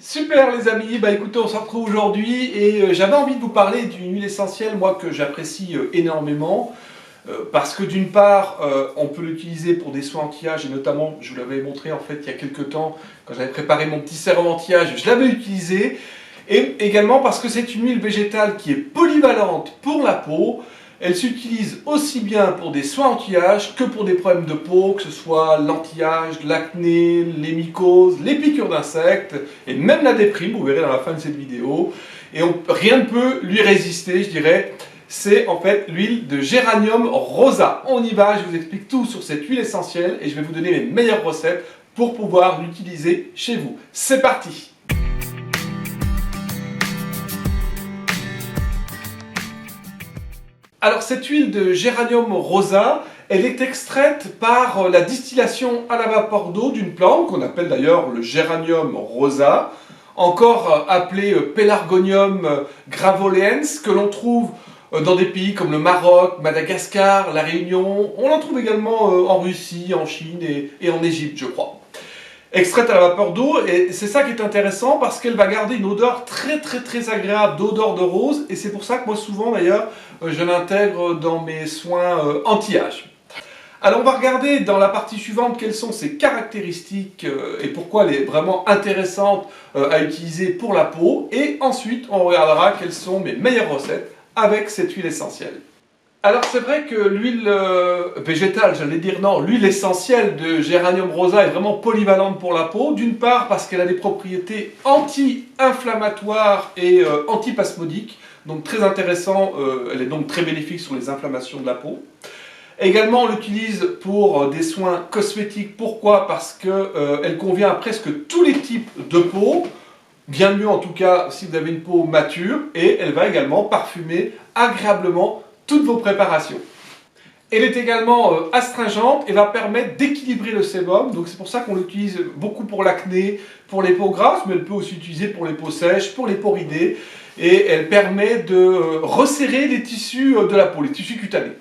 Super les amis, écoutez, on se retrouve aujourd'hui et j'avais envie de vous parler d'une huile essentielle, moi, que j'apprécie énormément, parce que d'une part, on peut l'utiliser pour des soins anti-âge, et notamment, je vous l'avais montré en fait il y a quelques temps, quand j'avais préparé mon petit sérum anti-âge, je l'avais utilisé, et également parce que c'est une huile végétale qui est polyvalente pour la peau. Elle s'utilise aussi bien pour des soins anti-âge que pour des problèmes de peau, que ce soit l'anti-âge, l'acné, les mycoses, les piqûres d'insectes et même la déprime, vous verrez dans la fin de cette vidéo. Et rien ne peut lui résister, je dirais. C'est en fait l'huile de géranium rosa. On y va, je vous explique tout sur cette huile essentielle et je vais vous donner mes meilleures recettes pour pouvoir l'utiliser chez vous. C'est parti! Alors cette huile de géranium rosa, elle est extraite par la distillation à la vapeur d'eau d'une plante qu'on appelle d'ailleurs le géranium rosa, encore appelé Pelargonium gravoleens, que l'on trouve dans des pays comme le Maroc, Madagascar, La Réunion. On en trouve également en Russie, en Chine et en Égypte, je crois. Extraite à la vapeur d'eau, et c'est ça qui est intéressant parce qu'elle va garder une odeur très agréable d'odeur de rose, et c'est pour ça que moi souvent d'ailleurs je l'intègre dans mes soins anti-âge. Alors on va regarder dans la partie suivante quelles sont ses caractéristiques et pourquoi elle est vraiment intéressante à utiliser pour la peau, et ensuite on regardera quelles sont mes meilleures recettes avec cette huile essentielle. Alors c'est vrai que l'huile végétale, j'allais dire non, l'huile essentielle de géranium rosa est vraiment polyvalente pour la peau. D'une part parce qu'elle a des propriétés anti-inflammatoires et antispasmodiques, donc très intéressant, elle est donc très bénéfique sur les inflammations de la peau. Également on l'utilise pour des soins cosmétiques, pourquoi? Parce qu'elle convient à presque tous les types de peau, bien mieux en tout cas si vous avez une peau mature, et elle va également parfumer agréablement toutes vos préparations. Elle est également astringente et va permettre d'équilibrer le sébum, donc c'est pour ça qu'on l'utilise beaucoup pour l'acné, pour les peaux grasses, mais elle peut aussi utiliser pour les peaux sèches, pour les peaux ridées, et elle permet de resserrer les tissus de la peau, les tissus cutanés.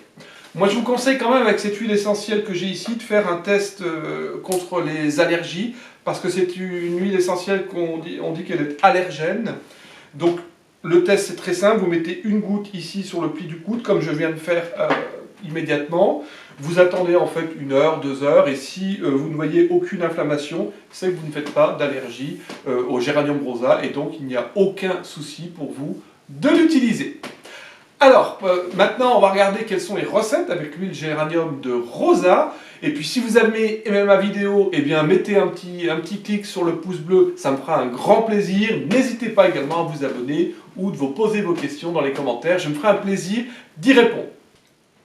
Moi je vous conseille quand même avec cette huile essentielle que j'ai ici de faire un test contre les allergies, parce que c'est une huile essentielle on dit qu'elle est allergène. Donc le test c'est très simple, vous mettez une goutte ici sur le pli du coude, comme je viens de faire immédiatement. Vous attendez en fait 1 heure, 2 heures, et si vous ne voyez aucune inflammation, c'est que vous ne faites pas d'allergie au géranium rosa, et donc il n'y a aucun souci pour vous de l'utiliser. Alors, maintenant on va regarder quelles sont les recettes avec l'huile géranium de rosa. Et puis si vous avez aimé ma vidéo, eh bien mettez un petit clic sur le pouce bleu, ça me fera un grand plaisir. N'hésitez pas également à vous abonner ou de vous poser vos questions dans les commentaires, je me ferai un plaisir d'y répondre.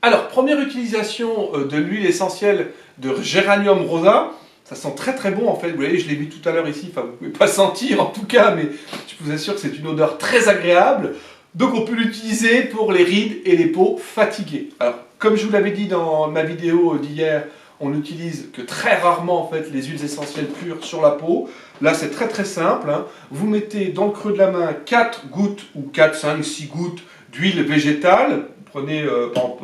Alors, première utilisation de l'huile essentielle de géranium rosa. Ça sent très bon en fait, vous voyez, je l'ai mis tout à l'heure ici, enfin vous ne pouvez pas sentir en tout cas, mais je vous assure que c'est une odeur très agréable. Donc on peut l'utiliser pour les rides et les peaux fatiguées. Alors, comme je vous l'avais dit dans ma vidéo d'hier, on n'utilise que très rarement en fait les huiles essentielles pures sur la peau. Là c'est très simple, hein. Vous mettez dans le creux de la main 4 gouttes ou 4, 5, 6 gouttes d'huile végétale. Vous prenez par exemple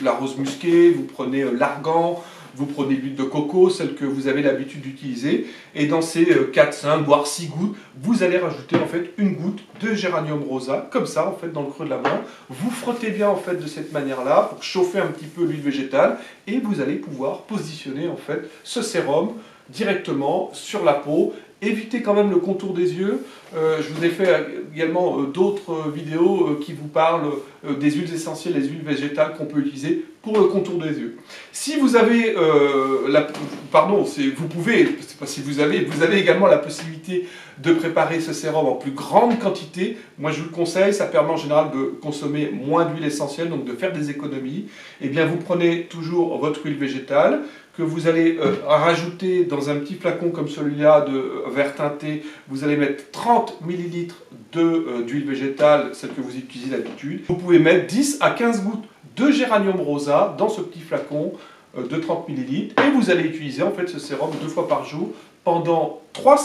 la rose musquée, vous prenez l'argan, vous prenez l'huile de coco, celle que vous avez l'habitude d'utiliser, et dans ces 4, 5, voire 6 gouttes, vous allez rajouter en fait une goutte de géranium rosa, comme ça en fait dans le creux de la main. Vous frottez bien en fait de cette manière-là pour chauffer un petit peu l'huile végétale, et vous allez pouvoir positionner en fait ce sérum directement sur la peau. Évitez quand même le contour des yeux. Je vous ai fait également d'autres vidéos qui vous parlent des huiles essentielles, des huiles végétales qu'on peut utiliser pour le contour des yeux. Si vous avez, vous pouvez, c'est pas si vous avez également la possibilité de préparer ce sérum en plus grande quantité. Moi je vous le conseille, ça permet en général de consommer moins d'huile essentielle, donc de faire des économies. Et bien vous prenez toujours votre huile végétale, que vous allez rajouter dans un petit flacon comme celui-là de verre teinté. Vous allez mettre 30 ml d'huile végétale, celle que vous utilisez d'habitude. Vous pouvez mettre 10 à 15 gouttes de géranium rosa dans ce petit flacon de 30 ml, et vous allez utiliser en fait ce sérum 2 fois par jour pendant 3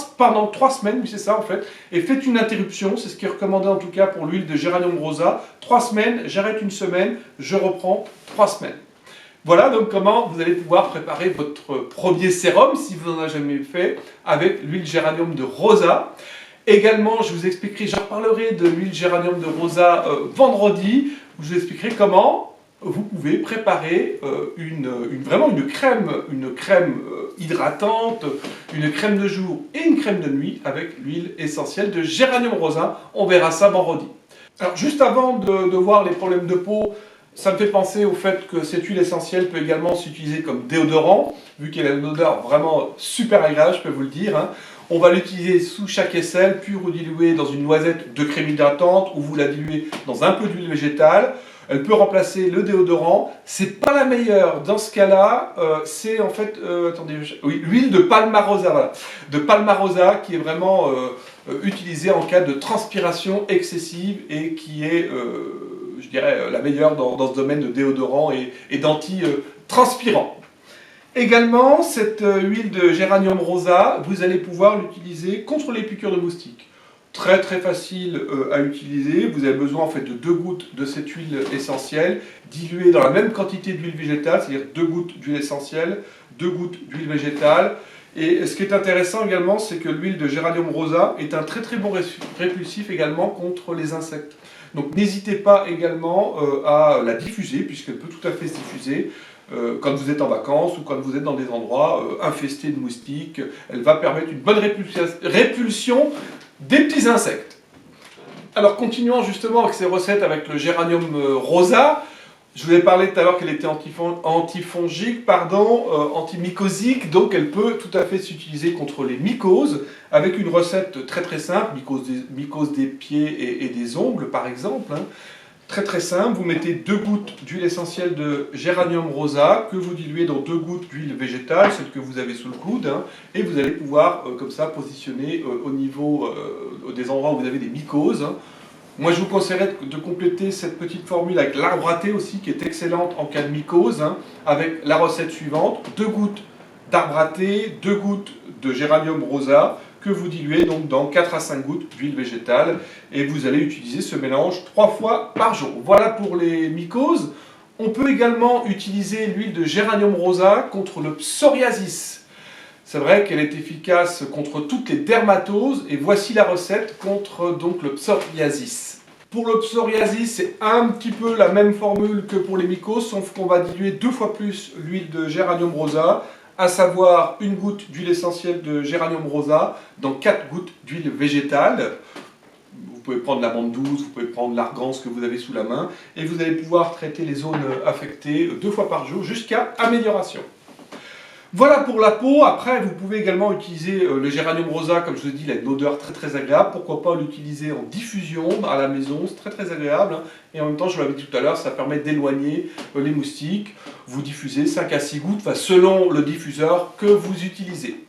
semaines, oui c'est ça en fait, et faites une interruption, c'est ce qui est recommandé en tout cas pour l'huile de géranium rosa. 3 semaines, j'arrête 1 semaine, je reprends 3 semaines. Voilà donc comment vous allez pouvoir préparer votre premier sérum, si vous n'en avez jamais fait, avec l'huile géranium de rosa. Également, je vous expliquerai, j'en reparlerai de l'huile géranium de rosa vendredi, où je vous expliquerai comment vous pouvez préparer vraiment une crème hydratante, une crème de jour et une crème de nuit avec l'huile essentielle de géranium rosa. On verra ça vendredi. Alors juste avant de voir les problèmes de peau, ça me fait penser au fait que cette huile essentielle peut également s'utiliser comme déodorant, vu qu'elle a une odeur vraiment super agréable, je peux vous le dire. Hein. On va l'utiliser sous chaque aisselle, puis vous diluer dans une noisette de crème hydratante, ou vous la diluez dans un peu d'huile végétale. Elle peut remplacer le déodorant. C'est pas la meilleure. Dans ce cas-là, c'est en fait, attendez, oui, l'huile de Palmarosa, voilà, de Palmarosa qui est vraiment utilisée en cas de transpiration excessive et qui est je dirais, la meilleure dans ce domaine de déodorant et d'anti-transpirant. Également, cette huile de géranium rosa, vous allez pouvoir l'utiliser contre les piqûres de moustiques. Très très facile à utiliser, vous avez besoin en fait de 2 gouttes de cette huile essentielle, diluée dans la même quantité d'huile végétale, c'est-à-dire 2 gouttes d'huile essentielle, 2 gouttes d'huile végétale. Et ce qui est intéressant également, c'est que l'huile de géranium rosa est un très très bon répulsif également contre les insectes. Donc n'hésitez pas également à la diffuser, puisqu'elle peut tout à fait se diffuser quand vous êtes en vacances ou quand vous êtes dans des endroits infestés de moustiques. Elle va permettre une bonne répulsion des petits insectes. Alors continuons justement avec ces recettes avec le géranium rosa. Je vous ai parlé tout à l'heure qu'elle était antifongique, antimycosique, donc elle peut tout à fait s'utiliser contre les mycoses, avec une recette très très simple, mycose des pieds et des ongles par exemple. Hein. Très très simple, vous mettez 2 gouttes d'huile essentielle de géranium rosa, que vous diluez dans 2 gouttes d'huile végétale, celle que vous avez sous le coude, hein, et vous allez pouvoir comme ça positionner au niveau des endroits où vous avez des mycoses. Hein. Moi, je vous conseillerais de compléter cette petite formule avec l'arbre à thé aussi, qui est excellente en cas de mycose, hein, avec la recette suivante, 2 gouttes d'arbre à thé, 2 gouttes de géranium rosa, que vous diluez donc dans 4 à 5 gouttes d'huile végétale, et vous allez utiliser ce mélange 3 fois par jour. Voilà pour les mycoses. On peut également utiliser l'huile de géranium rosa contre le psoriasis. C'est vrai qu'elle est efficace contre toutes les dermatoses, et voici la recette contre donc, le psoriasis. Pour le psoriasis, c'est un petit peu la même formule que pour les mycoses, sauf qu'on va diluer 2 fois plus l'huile de géranium rosa, à savoir 1 goutte d'huile essentielle de géranium rosa dans 4 gouttes d'huile végétale. Vous pouvez prendre l'amande douce, vous pouvez prendre l'argan, ce que vous avez sous la main, et vous allez pouvoir traiter les zones affectées 2 fois par jour jusqu'à amélioration. Voilà pour la peau. Après, vous pouvez également utiliser le géranium rosa, comme je vous ai dit, il a une odeur très très agréable. Pourquoi pas l'utiliser en diffusion à la maison, c'est très très agréable. Hein. Et en même temps, je vous l'avais dit tout à l'heure, ça permet d'éloigner les moustiques. Vous diffusez 5 à 6 gouttes, selon le diffuseur que vous utilisez.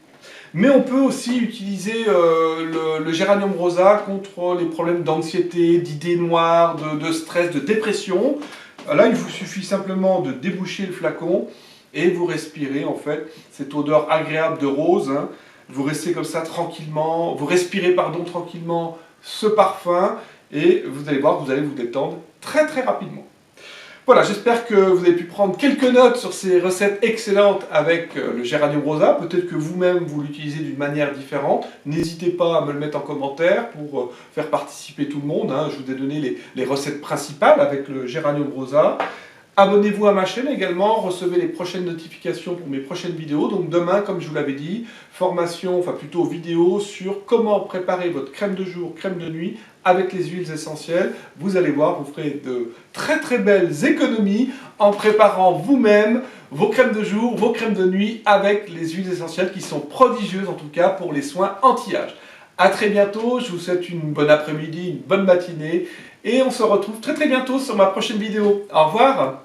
Mais on peut aussi utiliser le géranium rosa contre les problèmes d'anxiété, d'idées noires, de stress, de dépression. Là, il vous suffit simplement de déboucher le flacon et vous respirez en fait cette odeur agréable de rose. Hein. Vous restez comme ça tranquillement, vous respirez tranquillement ce parfum et vous allez voir que vous allez vous détendre très très rapidement. Voilà, j'espère que vous avez pu prendre quelques notes sur ces recettes excellentes avec le géranium rosa. Peut-être que vous-même vous l'utilisez d'une manière différente. N'hésitez pas à me le mettre en commentaire pour faire participer tout le monde. Hein. Je vous ai donné les recettes principales avec le géranium rosa. Abonnez-vous à ma chaîne également, recevez les prochaines notifications pour mes prochaines vidéos. Donc demain, comme je vous l'avais dit, formation, enfin plutôt vidéo sur comment préparer votre crème de jour, crème de nuit avec les huiles essentielles. Vous allez voir, vous ferez de très très belles économies en préparant vous-même vos crèmes de jour, vos crèmes de nuit avec les huiles essentielles qui sont prodigieuses en tout cas pour les soins anti-âge. A très bientôt, je vous souhaite une bonne après-midi, une bonne matinée et on se retrouve très très bientôt sur ma prochaine vidéo. Au revoir!